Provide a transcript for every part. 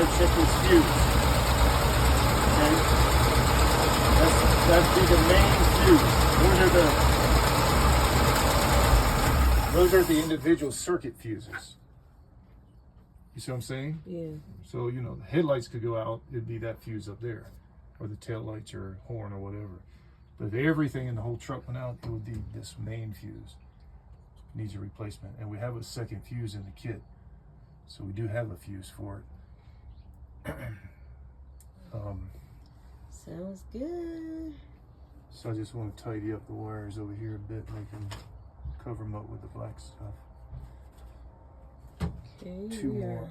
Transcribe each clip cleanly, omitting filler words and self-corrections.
gotta check this fuse. Okay? That'd be the main fuse. Those are the individual circuit fuses. You see what I'm saying? Yeah. So, you know, the headlights could go out, it'd be that fuse up there, or the tail lights or horn or whatever. But if everything in the whole truck went out, it would be this main fuse. It needs a replacement. And we have a second fuse in the kit. So we do have a fuse for it. Sounds good. So I just want to tidy up the wires over here a bit, make them cover them up with the black stuff. Okay, Two more.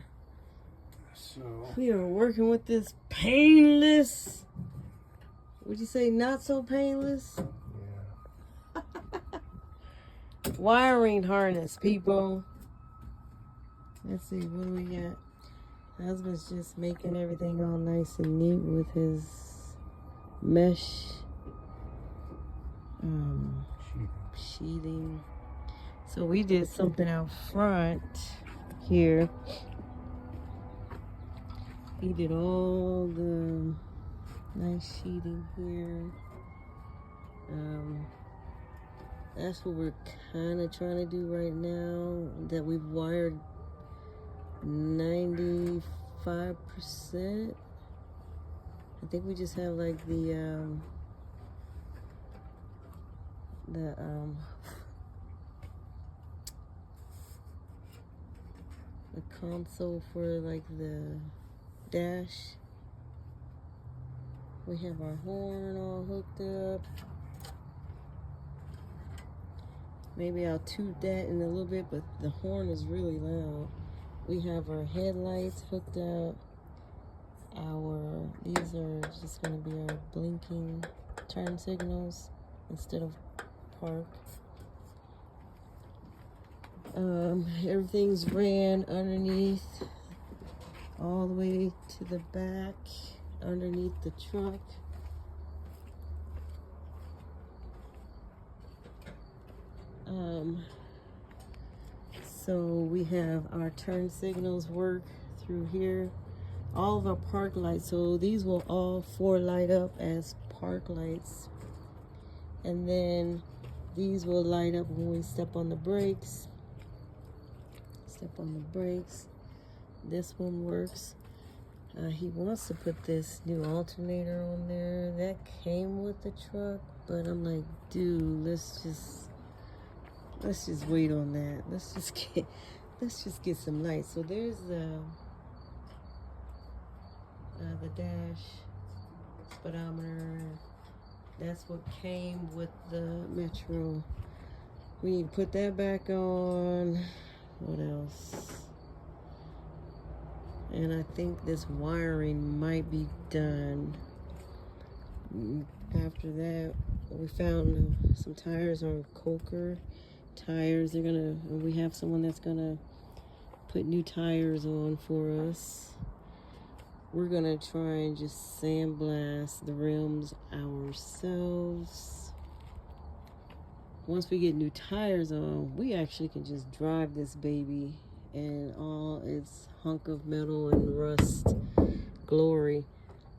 So we are working with this painless. Would you say not so painless? yeah. Wiring harness, people. Let's see, what do we got? Husband's just making everything all nice and neat with his mesh sheathing. So we did something out front here. He did all the nice sheeting here. That's what we're kind of trying to do right now, that we've wired 95%. I think we just have like the console for like the dash. We have our horn all hooked up. Maybe I'll toot that in a little bit, but the horn is really loud. We have our headlights hooked up. These are just gonna be our blinking turn signals instead of park. Everything's ran underneath, all the way to the back, underneath the truck. So we have our turn signals work through here. All of our park lights, so these will all 4 light up as park lights. And then these will light up when we step on the brakes. Step on the brakes. This one works. He wants to put this new alternator on there. That came with the truck, but I'm like, dude, let's just wait on that. Let's just get some lights. So there's the dash speedometer. That's what came with the Metro. We need to put that back on. What else? And I think this wiring might be done. After that, we found some tires on Coker tires. We have someone that's gonna put new tires on for us. We're gonna try and just sandblast the rims ourselves. Once we get new tires on, we actually can just drive this baby in all its hunk of metal and rust glory.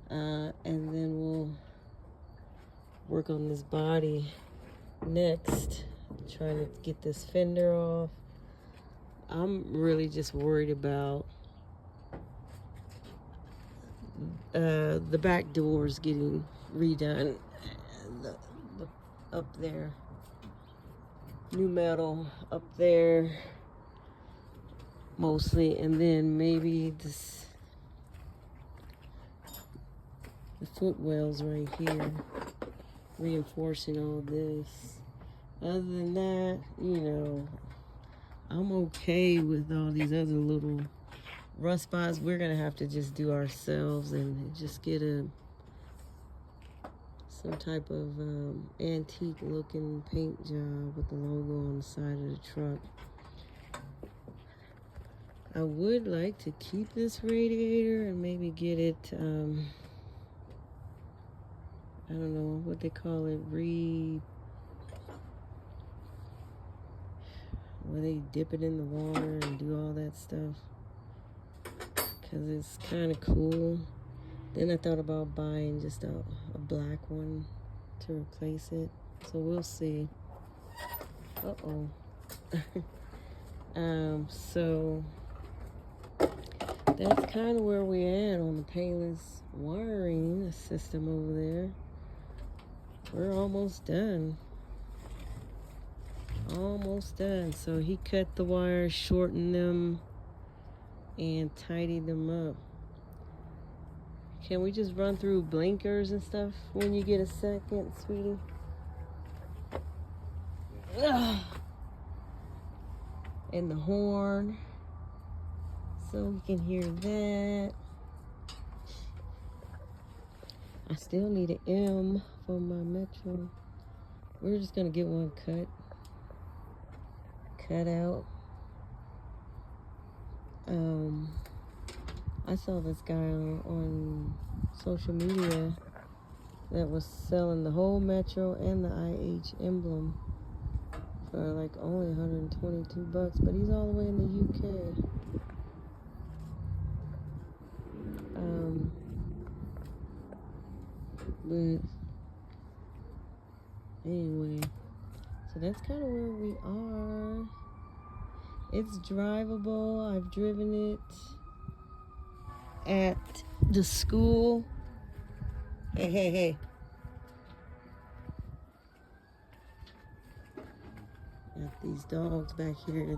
And then we'll work on this body next, trying to get this fender off. I'm really just worried about the back doors getting redone. The up there, new metal up there mostly, and then maybe the footwells right here, reinforcing all this. Other than that, you know, I'm okay with all these other little rust spots. We're gonna have to just do ourselves and just get some type of antique looking paint job with the logo on the side of the truck. I would like to keep this radiator and maybe get it, I don't know what they call it, where they dip it in the water and do all that stuff. because it's kind of cool. Then I thought about buying just a black one to replace it. So we'll see. Uh-oh. So that's kind of where we're at on the Painless wiring system over there. We're almost done. Almost done. So he cut the wires, shortened them, and tidied them up. Can we just run through blinkers and stuff when you get a second, sweetie? Ugh. And the horn, so we can hear that. I still need an M for my Metro. We're just gonna get one cut out. I saw this guy on social media that was selling the whole Metro and the IH emblem for like only 122 bucks, but he's all the way in the UK. But anyway, so that's kind of where we are. It's drivable. I've driven it at the school. Hey. Got these dogs back here.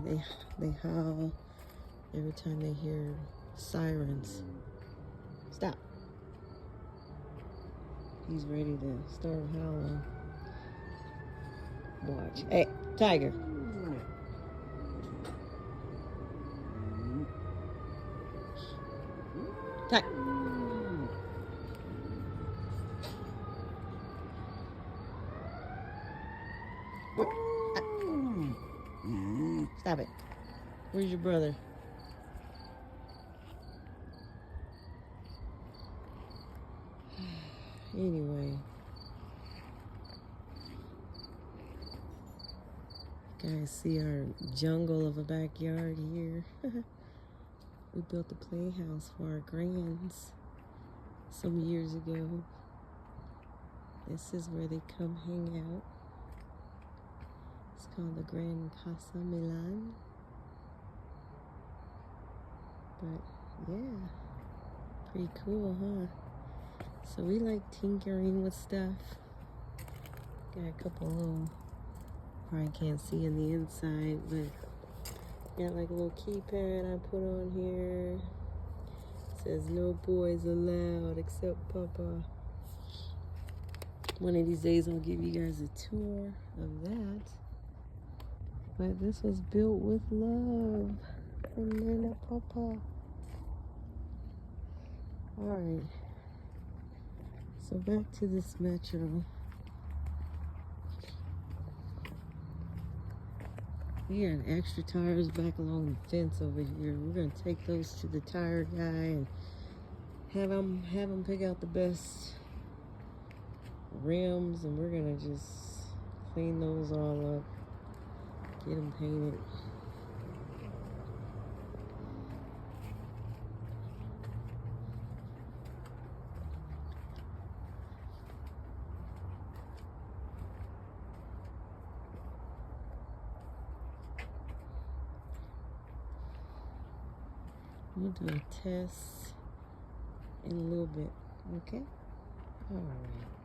They howl every time they hear sirens. Stop. He's ready to start howling. Watch. Hey, Tiger. Stop it. Where's your brother? Anyway. You guys see our jungle of a backyard here. We built a playhouse for our grands some years ago. This is where they come hang out. It's called the Grand Casa Milan. But yeah, pretty cool, huh? So we like tinkering with stuff. Got a couple little, probably can't see in the inside, but got like a little keypad I put on here. It says no boys allowed except Papa. One of these days I'll give you guys a tour of that. But this was built with love from Nana Papa. Alright. So back to this Metro. We got extra tires back along the fence over here. We're gonna take those to the tire guy and have him pick out the best rims, and we're gonna just clean those all up, get them painted. We'll do a test in a little bit, okay? All right.